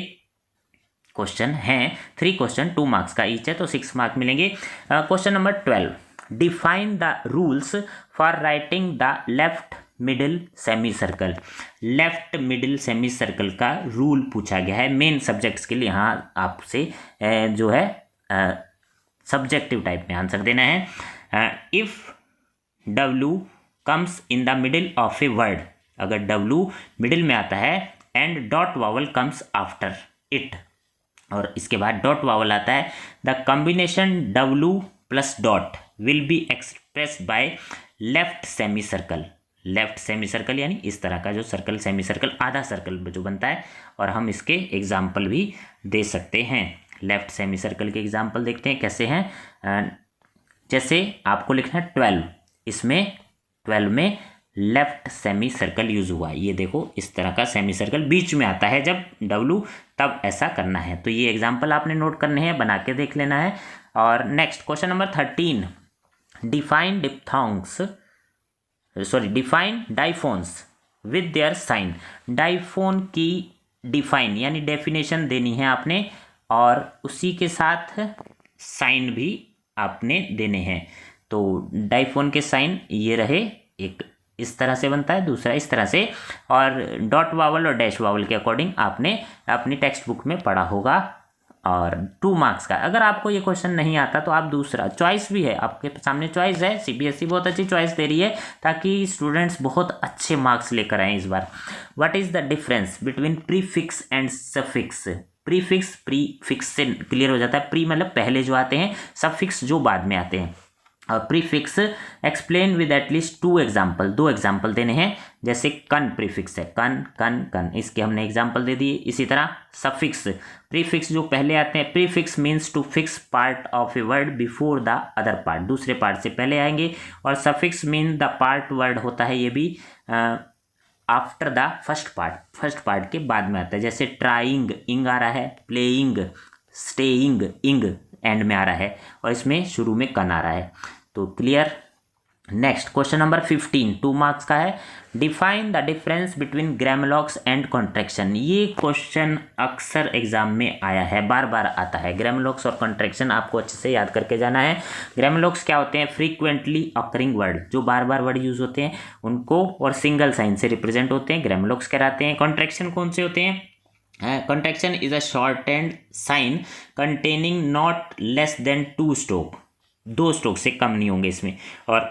क्वेश्चन हैं, 3 क्वेश्चन 2 मार्क्स का ईच है, तो 6 मार्क्स मिलेंगे। Question number 12, define the rules for writing the left middle semi circle. Left middle semi circle का रूल पूछा गया है मेन सब्जेक्ट्स के लिए। यहाँ आपसे जो है सब्जेक्टिव टाइप में आंसर देना है। If W comes in the middle of a word, अगर W मिडिल में आता है and dot vowel comes after it, और इसके बाद डॉट वावल आता है, the combination W plus dot will be express by left semi circle. Left semi circle यानी इस तरह का जो सर्कल, सेमी सर्कल आधा सर्कल जो बनता है, और हम इसके एग्जाम्पल भी दे सकते हैं। लेफ्ट सेमी सर्कल के एग्जाम्पल देखते हैं कैसे हैं। जैसे आपको लिखना है 12, इसमें 12 में लेफ्ट सेमी सर्कल यूज हुआ है। ये देखो इस तरह का सेमी सर्कल बीच में आता है जब W, तब ऐसा करना है। तो ये एग्जाम्पल आपने नोट करने हैं, बना के देख लेना है। और next question number 13, define diphthongs, define diphones with their sign. Diphone की डिफाइन यानी डेफिनेशन देनी है आपने, और उसी के साथ साइन भी आपने देने हैं। तो डाइफोन के साइन ये रहे, एक इस तरह से बनता है, दूसरा इस तरह से, और डॉट वावल और डैश वावल के अकॉर्डिंग आपने अपनी टेक्स्ट बुक में पढ़ा होगा। और 2 मार्क्स का, अगर आपको ये क्वेश्चन नहीं आता तो आप दूसरा चॉइस भी है, आपके सामने चॉइस है, सीबीएसई बहुत अच्छी चॉइस दे रही है ताकि स्टूडेंट्स बहुत अच्छे मार्क्स लेकर आए इस बार। What is the difference between prefix and suffix? Prefix prefix से क्लियर हो जाता है, प्री मतलब पहले जो आते हैं, सफिक्स जो बाद में आते हैं। और prefix explain with at least 2 example, 2 example देने हैं। जैसे कन प्रीफिक्स है, कन कन कन, इसके हमने एग्जाम्पल दे दिए। इसी तरह सफिक्स, प्रीफिक्स जो पहले आते हैं, prefix means to fix part of a word before the other part, दूसरे पार्ट से पहले आएंगे। और suffix mean the part word होता है ये भी आफ्टर द फर्स्ट पार्ट के बाद में आता है। जैसे ट्राइंग, इंग आ रहा है, प्लेइंग, स्टेइंग, इंग एंड में आ रहा है, और इसमें शुरू में कन आ रहा है। तो clear. Next question number 15, 2 marks का है। Define the difference between grammalogues and contraction. ये क्वेश्चन अक्सर एग्जाम में आया है, बार बार आता है। ग्रामोलॉग्स और कॉन्ट्रैक्शन आपको अच्छे से याद करके जाना है। ग्रामोलॉग्स क्या होते हैं? फ्रीक्वेंटली अकरिंग वर्ड, जो बार बार वर्ड यूज होते हैं उनको, और सिंगल साइन से रिप्रेजेंट होते हैं, ग्रामोलॉग्स कहलाते हैं। कॉन्ट्रैक्शन कौन से होते हैं? Contraction is a shortened sign containing not less than 2 stroke, 2 stroke से कम नहीं होंगे इसमें, और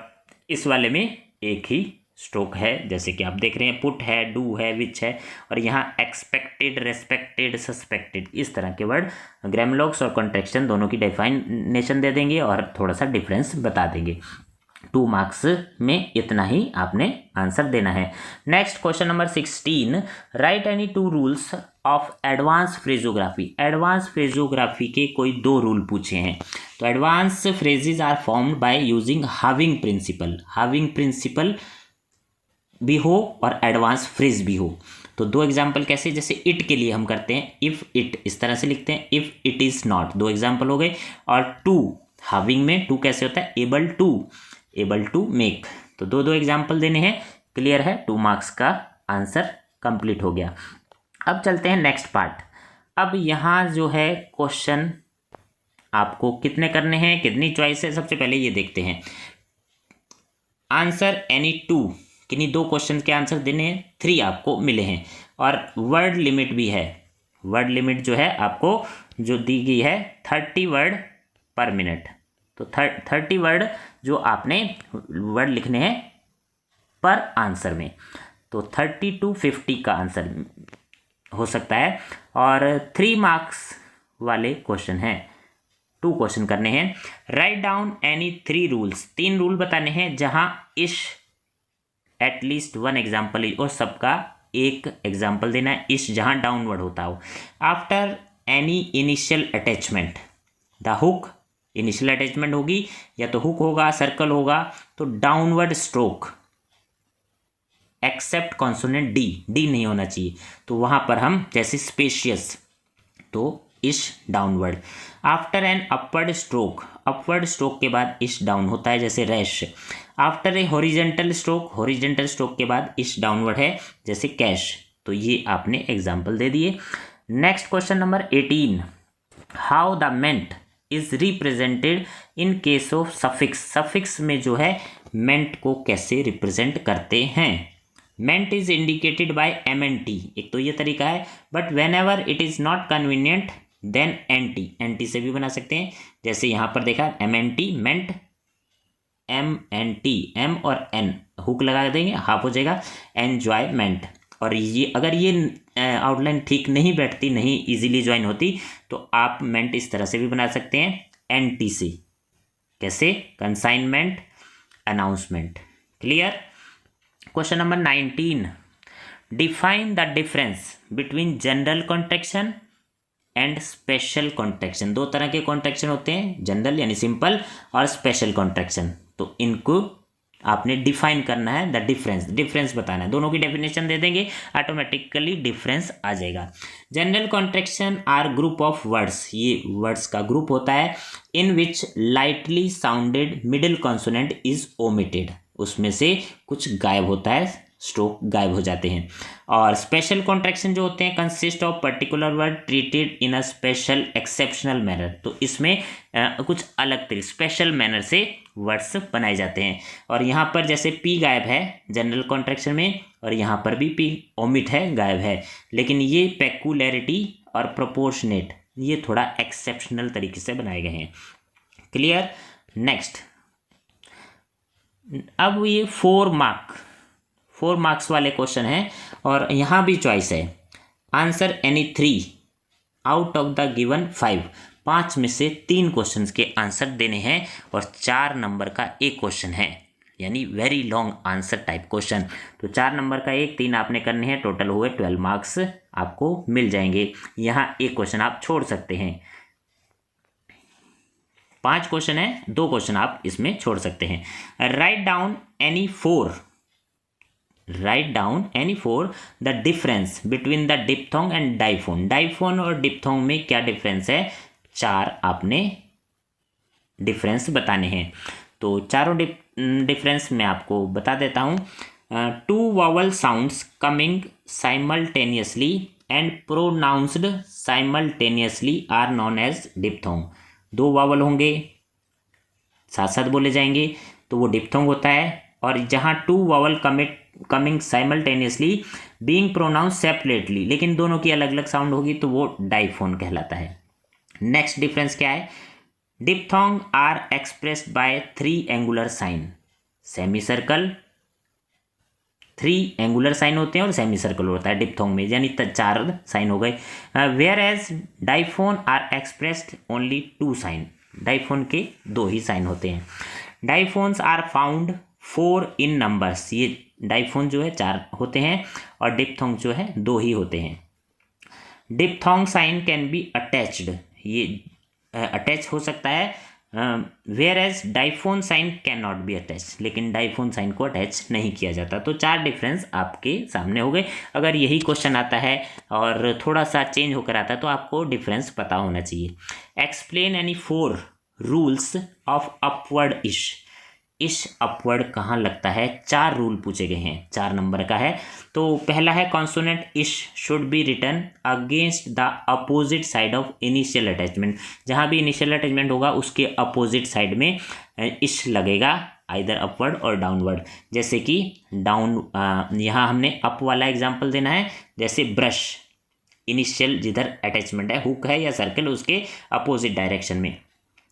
इस वाले में एक ही स्ट्रोक है, जैसे कि आप देख रहे हैं, पुट है, डू है, विच है, और यहाँ एक्सपेक्टेड, रेस्पेक्टेड, सस्पेक्टेड, इस तरह के वर्ड। ग्रामोलॉग्स और कॉन्ट्रैक्शन दोनों की डेफिनेशन दे देंगे और थोड़ा सा डिफरेंस बता देंगे। 2 मार्क्स में इतना ही आपने आंसर देना है। Next question number 16, write any 2 rules of advance phraseography. Advance phraseography के कोई 2 रूल पूछे हैं। तो advance phrases are formed by using having principle, having principle भी हो और एडवांस फ्रेज भी हो। तो 2 एग्जाम्पल कैसे? जैसे इट के लिए हम करते हैं इफ इट, इस तरह से लिखते हैं, if it is not, 2 example हो गए। और टू, हाविंग में टू कैसे होता है? Able to make. तो 2 एग्जाम्पल देने हैं। क्लियर है? 2 मार्क्स का आंसर कंप्लीट हो गया। अब चलते हैं नेक्स्ट पार्ट। अब यहाँ जो है क्वेश्चन आपको कितने करने हैं, कितनी चॉइस है, सबसे पहले ये देखते हैं। आंसर एनी 2, किन्हीं 2 क्वेश्चन के आंसर देने हैं। 3 आपको मिले हैं, और वर्ड लिमिट भी है। वर्ड लिमिट जो है आपको जो दी गई है 30 वर्ड पर मिनट। तो 30 वर्ड जो आपने वर्ड लिखने हैं पर आंसर में। तो 30 to 50 का आंसर हो सकता है। और 3 मार्क्स वाले क्वेश्चन हैं, 2 क्वेश्चन करने हैं। Right down any 3 rules, 3 rule बताने हैं जहां इश एटलीस्ट 1 एग्जाम्पल, और सबका एक एग्जाम्पल देना है। इश जहां डाउनवर्ड होता हो। After any initial attachment, the hook, initial attachment होगी या तो हुक होगा, सर्कल होगा, तो downward stroke except consonant D नहीं होना चाहिए। तो वहां पर हम जैसे स्पेशियस, तो इश downward. After an upward stroke के बाद इश डाउन होता है, जैसे rash. After a horizontal stroke के बाद इश डाउनवर्ड है, जैसे कैश। तो ये आपने एग्जाम्पल दे दिए। Next question number 18, how the ment is represented in case of suffix. Suffix में जो है मेंट को कैसे रिप्रेजेंट करते हैं? Ment is indicated by MNT, एक तो ये तरीका है, but whenever it is not convenient then NT से भी बना सकते हैं। जैसे यहाँ पर देखा MNT, मेंट, MNT, M और N हुक लगा देंगे, हाफ हो जाएगा एंजॉयमेंट। और ये अगर ये आउटलाइन ठीक नहीं बैठती, नहीं इजीली ज्वाइन होती, तो आप मेंट इस तरह से भी बना सकते हैं NT से। कैसे? Consignment, announcement. Clear? Question number 19, define the difference between general contraction and special contraction. 2 तरह के कॉन्ट्रैक्शन होते हैं, जनरल यानी सिंपल और स्पेशल कॉन्ट्रैक्शन। तो इनको आपने डिफाइन करना है, द डिफरेंस बताना है। दोनों की डेफिनेशन दे देंगे, ऑटोमेटिकली डिफरेंस आ जाएगा। General contraction are group of words, ये वर्ड्स का ग्रुप होता है, in which lightly sounded middle consonant is omitted, उसमें से कुछ गायब होता है, स्ट्रोक गायब हो जाते हैं। और स्पेशल कॉन्ट्रैक्शन जो होते हैं consist of particular word treated in a special exceptional manner, तो इसमें कुछ अलग तरीके स्पेशल मैनर से वर्ड्स बनाए जाते हैं। और यहाँ पर जैसे पी गायब है जनरल कॉन्ट्रैक्शन में, और यहाँ पर भी पी ओमिट है, गायब है, लेकिन ये पेकुलैरिटी और प्रोपोर्शनेट ये थोड़ा एक्सेप्शनल तरीके से बनाए गए हैं। क्लियर। नेक्स्ट, अब ये 4 मार्क्स वाले क्वेश्चन हैं और यहाँ भी चॉइस है। Answer any 3 out of the given 5 में से 3 क्वेश्चन के आंसर देने हैं और 4 नंबर का एक क्वेश्चन है, यानी very long answer type question. तो 4 नंबर का 3 आपने करने हैं, टोटल हुए 12 मार्क्स आपको मिल जाएंगे। यहाँ एक क्वेश्चन आप छोड़ सकते हैं। 5 क्वेश्चन है, 2 क्वेश्चन आप इसमें छोड़ सकते हैं। Right down any four the difference between the diphthong and diphone. Diphone और डिप्थोंग में क्या डिफरेंस है, 4 आपने डिफरेंस बताने हैं। तो चारों डिफरेंस मैं आपको बता देता हूँ। 2 vowel sounds coming simultaneously and pronounced simultaneously are known as diphthong. 2 vowel होंगे, साथ साथ बोले जाएंगे तो वो डिप्थोंग होता है। और जहाँ 2 vowel coming simultaneously being pronounce separately, लेकिन दोनों की अलग अलग साउंड होगी तो वो डाइफोन कहलाता है। नेक्स्ट डिफरेंस क्या है, diphthong are expressed by 3 angular sign. Semi circle 3 angular sign होते हैं और सेमी सर्कल होता है डिप्थोंग में, यानी 4 साइन हो गए। Whereas diphone are expressed only 2 sign. Diphone के 2 ही साइन होते हैं। Diphones are found 4 in numbers. ये डाइफोन जो है 4 होते हैं और डिप्थोंग जो है 2 ही होते हैं। Diphthong sign can be attached, ये अटैच हो सकता है। Whereas diphone sign can not be attach, लेकिन डाइफोन साइन को अटैच नहीं किया जाता। तो 4 डिफरेंस आपके सामने हो गए। अगर यही क्वेश्चन आता है और थोड़ा सा चेंज होकर आता है तो आपको डिफरेंस पता होना चाहिए। Explain any 4 rules of upward इश अपवर्ड कहाँ लगता है, 4 रूल पूछे गए हैं, 4 नंबर का है। तो पहला है consonant ish should be written against the opposite side of initial attachment. जहाँ भी इनिशियल अटैचमेंट होगा उसके अपोजिट साइड में इश लगेगा, आइदर अपवर्ड और डाउनवर्ड। जैसे कि यहाँ हमने अप वाला एग्जाम्पल देना है, जैसे ब्रश इनिशियल जिधर अटैचमेंट है, हुक है या सर्कल, उसके अपोजिट डायरेक्शन में,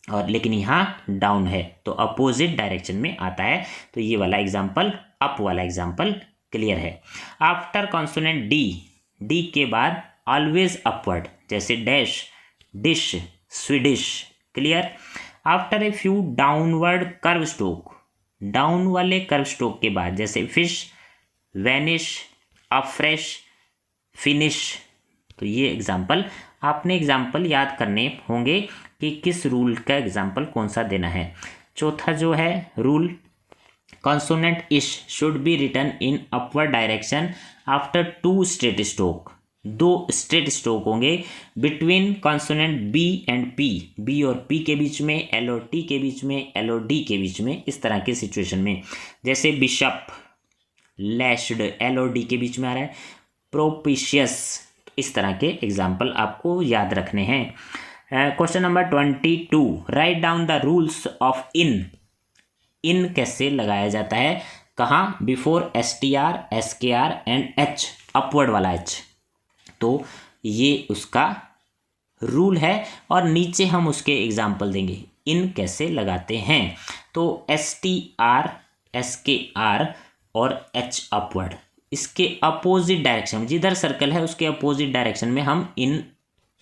और लेकिन यहाँ डाउन है तो अपोजिट डायरेक्शन में आता है। तो ये वाला एग्जाम्पल, अप वाला एग्जाम्पल क्लियर है। आफ्टर कॉन्सोनेंट डी के बाद ऑलवेज अपवर्ड, जैसे dash, dish, Swedish. Clear. After a few downward curve stroke, down वाले कर्व स्ट्रोक के बाद, जैसे फिश, वैनिश, अफ्रेश, फिनिश। तो ये एग्जाम्पल आपने एग्जाम्पल याद करने होंगे कि किस रूल का एग्जाम्पल कौन सा देना है। चौथा जो है rule, consonant ish should be written in upward direction after 2 straight stroke. 2 straight stroke होंगे between consonant B and P, B और पी के बीच में, एल और टी के बीच में, एल और डी के बीच में, इस तरह की सिचुएशन में। जैसे बिशप, लैश्ड, एल और डी के बीच में आ रहा है, प्रोपिशियस। इस तरह के एग्जाम्पल आपको याद रखने हैं। Question number 22, write down the rules of in कैसे लगाया जाता है, कहाँ, before STR, SKR and H, upward वाला H। तो ये उसका रूल है और नीचे हम उसके एग्जाम्पल देंगे इन कैसे लगाते हैं। तो STR, SKR और H अपवर्ड, इसके अपोजिट डायरेक्शन, जिधर सर्कल है उसके अपोजिट डायरेक्शन में हम इन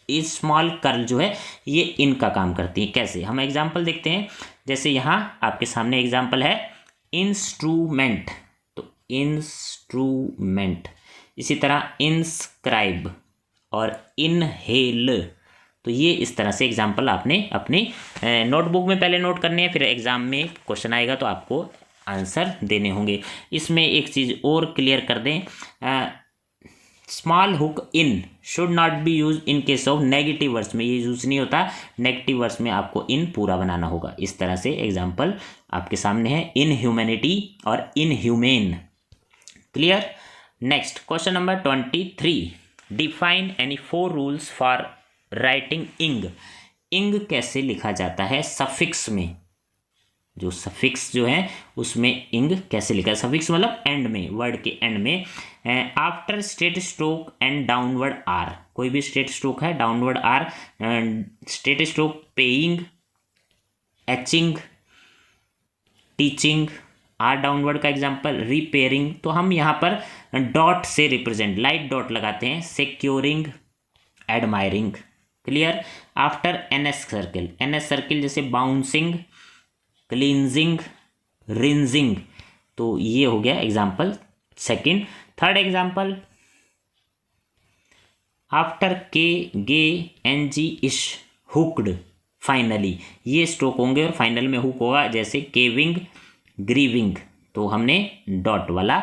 स्मॉल कर्ल जो है ये इनका काम करती है। कैसे, हम एग्जांपल देखते हैं। जैसे यहाँ आपके सामने एग्जांपल है इंस्ट्रूमेंट, तो इंस्ट्रूमेंट। इसी तरह इंस्क्राइब और इनहेल। तो ये इस तरह से एग्जांपल आपने अपनी नोटबुक में पहले नोट करने हैं, फिर एग्जाम में क्वेश्चन आएगा तो आपको आंसर देने होंगे। इसमें एक चीज़ और क्लियर कर दें, small hook in should not be use in case of negative words में, ये यूज नहीं होता। नेगेटिव वर्ड्स में आपको इन पूरा बनाना होगा। इस तरह से एग्जाम्पल आपके सामने है, इन ह्यूमैनिटी और in human. Clear. Next question number 23, define any 4 rules for writing ing. Ing कैसे लिखा जाता है सफिक्स में, जो सफिक्स जो है उसमें इंग कैसे लिखा है, सफिक्स मतलब एंड में, वर्ड के एंड में। After straight stroke and downward R, कोई भी स्ट्रेट स्ट्रोक है, downward R, straight stroke paying, etching, teaching, R downward का एग्जांपल रिपेयरिंग, तो हम यहाँ पर डॉट से रिप्रेजेंट, लाइट डॉट लगाते हैं, securing, admiring, clear. After NS circle, NS circle जैसे बाउंसिंग, क्लींजिंग, रिंजिंग, तो ये हो गया example second. Third example, after के, गे, एनजी, इश, हुक्ड, फाइनली, ये स्ट्रोक होंगे और फाइनल में हुक होगा, जैसे केविंग, ग्रीविंग, तो हमने डॉट वाला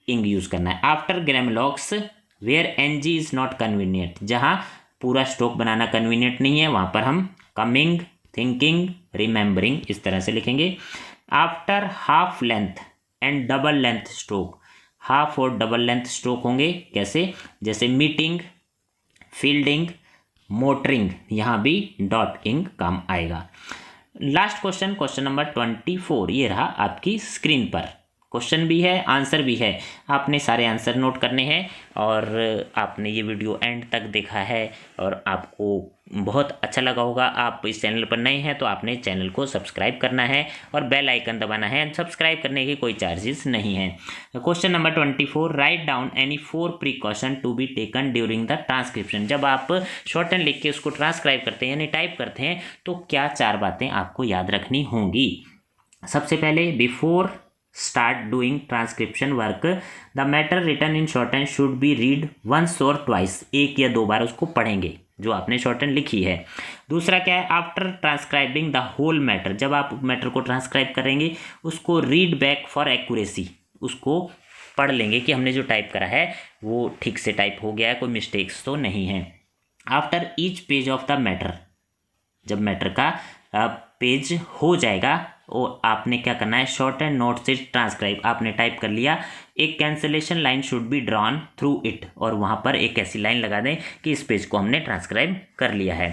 इंग यूज करना है। After grammalogues where NG is not convenient, जहां पूरा स्ट्रोक बनाना कन्वीनियंट नहीं है वहां पर हम कमिंग, थिंकिंग, रिमेंबरिंग इस तरह से लिखेंगे। After half length and double length stroke, half और डबल लेंथ स्ट्रोक होंगे कैसे, जैसे मीटिंग, फील्डिंग, मोटरिंग, यहाँ भी डॉट इंग काम आएगा। लास्ट क्वेश्चन, क्वेश्चन नंबर 24, ये रहा आपकी स्क्रीन पर, क्वेश्चन भी है आंसर भी है, आपने सारे आंसर नोट करने हैं और आपने ये वीडियो एंड तक देखा है और आपको बहुत अच्छा लगा होगा। आप इस चैनल पर नए हैं तो आपने चैनल को सब्सक्राइब करना है और बेल आइकन दबाना है, सब्सक्राइब करने के कोई चार्जेस नहीं है। Question number 24, write down any 4 precaution to be taken during the transcription. जब आप शॉर्ट एंड लिख के उसको ट्रांसक्राइब करते हैं यानी टाइप करते हैं तो क्या 4 बातें आपको याद रखनी होंगी। सबसे पहले, before start doing transcription work the matter written in shorthand should be read once or twice, एक या 2 बार उसको पढ़ेंगे जो आपने शॉर्टहैंड लिखी है। दूसरा क्या है, after transcribing the whole matter, जब आप मैटर को ट्रांसक्राइब करेंगे उसको रीड बैक फॉर एक्यूरेसी, उसको पढ़ लेंगे कि हमने जो टाइप करा है वो ठीक से टाइप हो गया है, कोई मिस्टेक्स तो नहीं है। After each page of the matter, जब मैटर का पेज हो जाएगा और आपने क्या करना है, शॉर्ट एंड नोट से ट्रांसक्राइब, आपने टाइप कर लिया, एक cancellation line should be drawn through it, और वहाँ पर एक ऐसी लाइन लगा दें कि इस पेज को हमने ट्रांसक्राइब कर लिया है।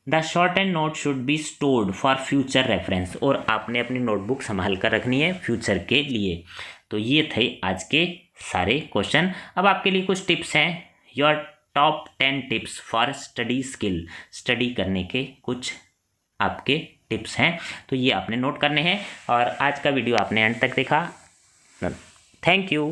The short and note should be stored for future reference, और आपने अपनी नोटबुक संभाल कर रखनी है फ्यूचर के लिए। तो ये थे आज के सारे क्वेश्चन। अब आपके लिए कुछ टिप्स हैं, your top 10 tips for study skill, study करने के कुछ आपके टिप्स हैं, तो ये आपने नोट करने हैं। और आज का वीडियो आपने एंड तक देखा, थैंक यू।